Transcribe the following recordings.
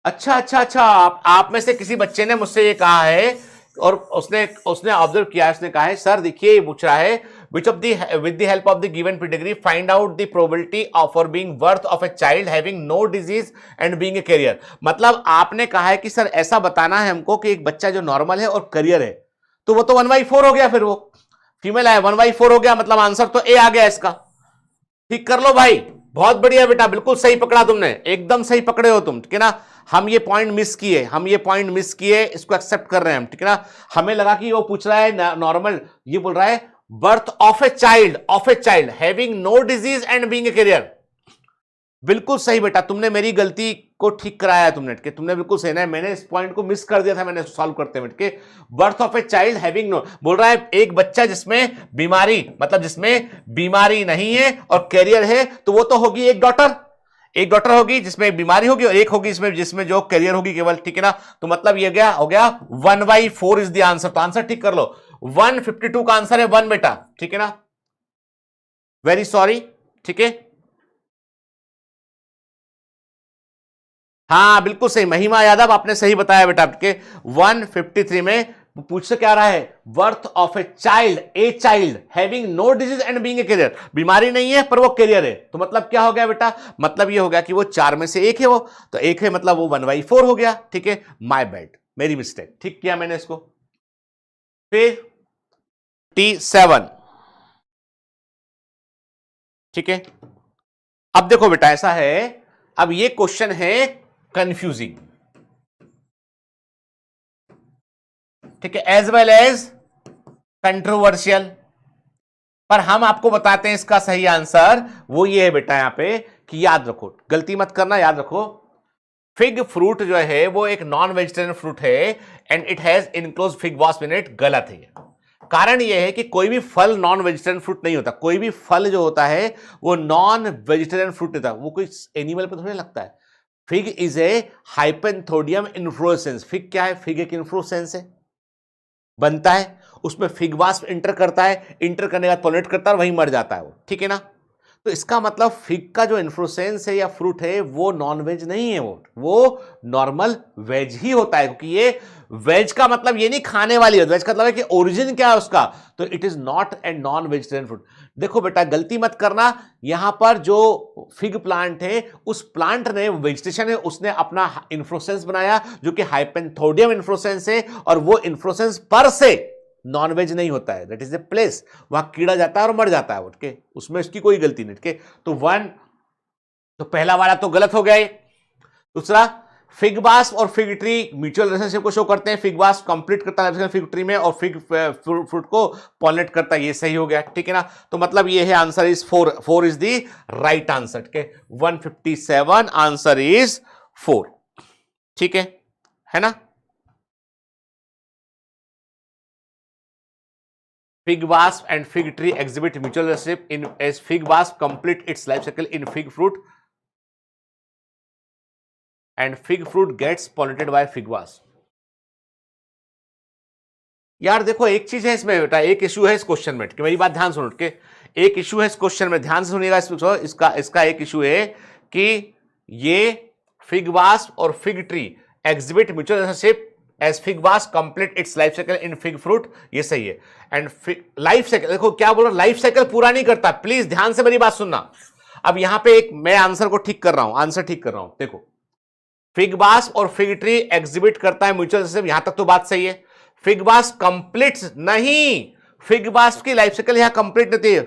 अच्छा अच्छा अच्छा, आप में से किसी बच्चे ने मुझसे ये कहा है और उसने उसने ऑब्जर्व किया, उसने कहा है सर देखिए ये पूछ रहा है which of the with the help of the given pedigree find out the probability of for being birth of a child having no disease and being a carrier. मतलब आपने कहा है कि सर ऐसा बताना है हमको कि एक बच्चा जो नॉर्मल है और करियर है, तो वो तो 1/4 हो गया, फिर वो फीमेल है 1/4 हो गया, मतलब आंसर तो ए आ गया इसका। ठीक कर लो भाई, बहुत बढ़िया बेटा, बिल्कुल सही पकड़ा तुमने, एकदम सही पकड़े हो तुम, ठीक है ना। हम ये पॉइंट मिस किए, हम ये पॉइंट मिस किए, इसको एक्सेप्ट कर रहे हैं हम, ठीक है ना। हमें लगा कि वो पूछ रहा है नॉर्मल, ये बोल रहा है birth of a child having no disease and being a carrier. बिल्कुल सही बेटा, तुमने मेरी गलती को ठीक कराया तुमने, कि तुमने बिल्कुल सही ना, मैंने इस पॉइंट को मिस कर दिया था, मैंने सॉल्व करते हुए के birth of a child having no, बोल रहा है एक बच्चा जिसमें बीमारी, मतलब जिसमें बीमारी नहीं है और कैरियर है, तो वो तो होगी एक डॉटर, एक डॉटर होगी जिसमें बीमारी होगी और एक होगी जिसमें जिसमें जो कैरियर होगी केवल, ठीक है ना। तो मतलब ये गया हो गया 1/4 इज द आंसर। तो आंसर ठीक कर लो, 152 का आंसर है 1 बेटा, ठीक है ना। वेरी सॉरी, ठीक है। हाँ बिल्कुल सही, महिमा यादव आपने सही बताया बेटा, आपके 153 में पूछ से क्या रहा है, birth of a child having no disease and being a carrier, बीमारी नहीं है पर वो कैरियर है, तो मतलब क्या हो गया बेटा, मतलब ये हो गया कि वो 4 में से एक है, वो तो एक है, मतलब वो 1/4 हो गया, ठीक है। माय बैड, मेरी मिस्टेक, ठीक किया मैंने इसको। फिर T7, ठीक है। अब देखो बेटा ऐसा है, अब ये क्वेश्चन है कंफ्यूजिंग, ठीक है, एज वेल एज कंट्रोवर्शियल, पर हम आपको बताते हैं इसका सही आंसर वो ये है बेटा, यहां पे कि याद रखो, गलती मत करना, याद रखो, फिग फ्रूट जो है वो एक नॉन वेजिटेरियन फ्रूट है and it has enclose fig wasp in it, गलत है। कारण यह है कि कोई भी फल नॉन वेजिटेरियन फ्रूट नहीं होता, कोई भी फल जो होता है वो नॉन वेजिटेरियन फ्रूट नहीं होता, वो कोई एनिमल पे थोड़ी लगता है। Fig is a hypanthodium inflorescence, fig क्या है, फिग एक इन्फ्लोरेसेंस है, बनता है, उसमें फिग वास्प इंटर करता है, इंटर करने का पॉलिनेट करता है और वहीं मर जाता है वो, ठीक है ना। तो इसका मतलब फिग का जो इन्फ्लोरेसेंस है या फ्रूट है वो नॉन वेज नहीं है, वो नॉर्मल वेज ही होता है, क्योंकि ये वेज का मतलब ये नहीं खाने वाली है, वेज का मतलब है कि ओरिजिन क्या है उसका, तो it is not a non vegetarian fruit. देखो बेटा गलती मत करना, यहां पर जो फिग प्लांट है उस प्लांट ने वेजिटेशन है, उसने अपना इन्फ्लोरेसेंस बनाया जो कि हाइपेंथोडियम इन्फ्लोरेसेंस है, और वो इन्फ्लोरेसेंस पर से नॉनवेज नहीं होता है, दैट इज ए प्लेस, वहां कीड़ा जाता है और मर जाता है उठ के, उसमें उसकी कोई गलती नहीं, ठीक। तो 1, तो पहला वाला तो गलत हो गया। दूसरा, फिग बास और फिग ट्री म्यूचुअल रिलेशनशिप को शो करते हैं, फिग बास कंप्लीट करता है फिग ट्री में और फिग फ्रूट को पॉलिनेट करता है, ये सही हो गया, ठीक है ना। तो मतलब ये है answer is 4 is the right answer, ठीक है। 157 आंसर इज 4, ठीक है ना। Fig wasp and fig tree exhibit mutual relationship in as fig wasp complete its life cycle in fig fruit and fig fruit gets pollinated by fig wasp। यार देखो एक चीज है इसमें बेटा, एक इशू है इस क्वेश्चन में, कि मेरी बात ध्यान सुनो, के एक इशू है इस क्वेश्चन में, ध्यान से सुनिएगा, इसका एक इशू है कि ये फिग वास्प और fig tree exhibit mutual relationship as fig wasp complete its life cycle in fig fruit, ये सही है। एंड लाइफ साइकिल, देखो क्या बोल रहा हूं, लाइफ साइकिल पूरा नहीं करता, प्लीज ध्यान से मेरी बात सुनना। अब यहां पे एक मैं आंसर को ठीक कर रहा हूं, आंसर ठीक कर रहा हूं, देखो फिग वास्प और फिग ट्री एग्जिबिट करता है म्यूचुअल रिलेशनशिप, यहां तक तो बात सही है। फिग वास्प कंप्लीट नहीं, फिग वास्प की लाइफ साइकिल यहां कंप्लीट नहीं थी,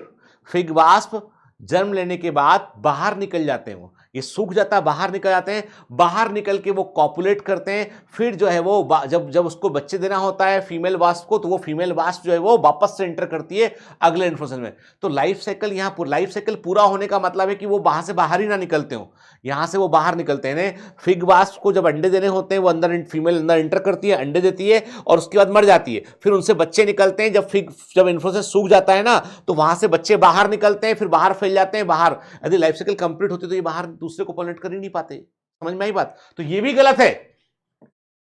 फिग वास्प जन्म लेने के बाद बाहर निकल जाते हैं, वो ये सूख जाता है, बाहर निकल जाते हैं, बाहर निकल के वो कॉपुलेट करते हैं, फिर जो है वो जब जब उसको बच्चे देना होता है फीमेल वास्प को, तो वो फीमेल वास्प जो है वो वापस से एंटर करती है अगले इन्फ्लोरेसेंस में। तो लाइफ साइकिल यहाँ लाइफ साइकिल पूरा होने का मतलब है कि वो बाहर से बाहर ही ना निकलते हो, यहां से वो बाहर निकलते हैं। फिग वास्प को जब अंडे देने होते हैं वो अंदर फीमेल अंदर एंटर करती है, अंडे देती है और उसके बाद मर जाती है, फिर उनसे बच्चे निकलते हैं, जब इन्फ्लोरेसेंस सूख जाता है ना तो वहां से बच्चे बाहर निकलते हैं, फिर बाहर फैल जाते हैं, बाहर यदि लाइफ साइकिल कंप्लीट होती तो ये बाहर दूसरे को पॉलिनेट कर ही नहीं पाते, समझ में आई बात। तो ये भी गलत है,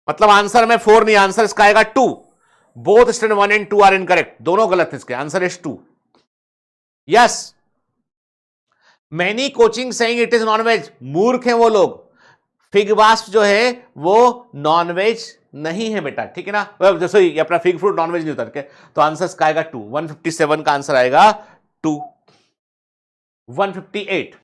मतलब आंसर में 4 नहीं, आंसर इसका आएगा 2। Both standard 1 and 2 are incorrect, दोनों गलत है, इसके answer is 2। Yes, many coaching saying it is non veg, मूर्ख हैं वो लोग। फिग वास्प जो है वो नॉनवेज नहीं है बेटा, ठीक है ना, जैसे ये अपना फिग फ्रूट नॉनवेज नहीं होता, ठीक है। तो आंसर इसका आएगा 2, 157 का आंसर आएगा 2। 158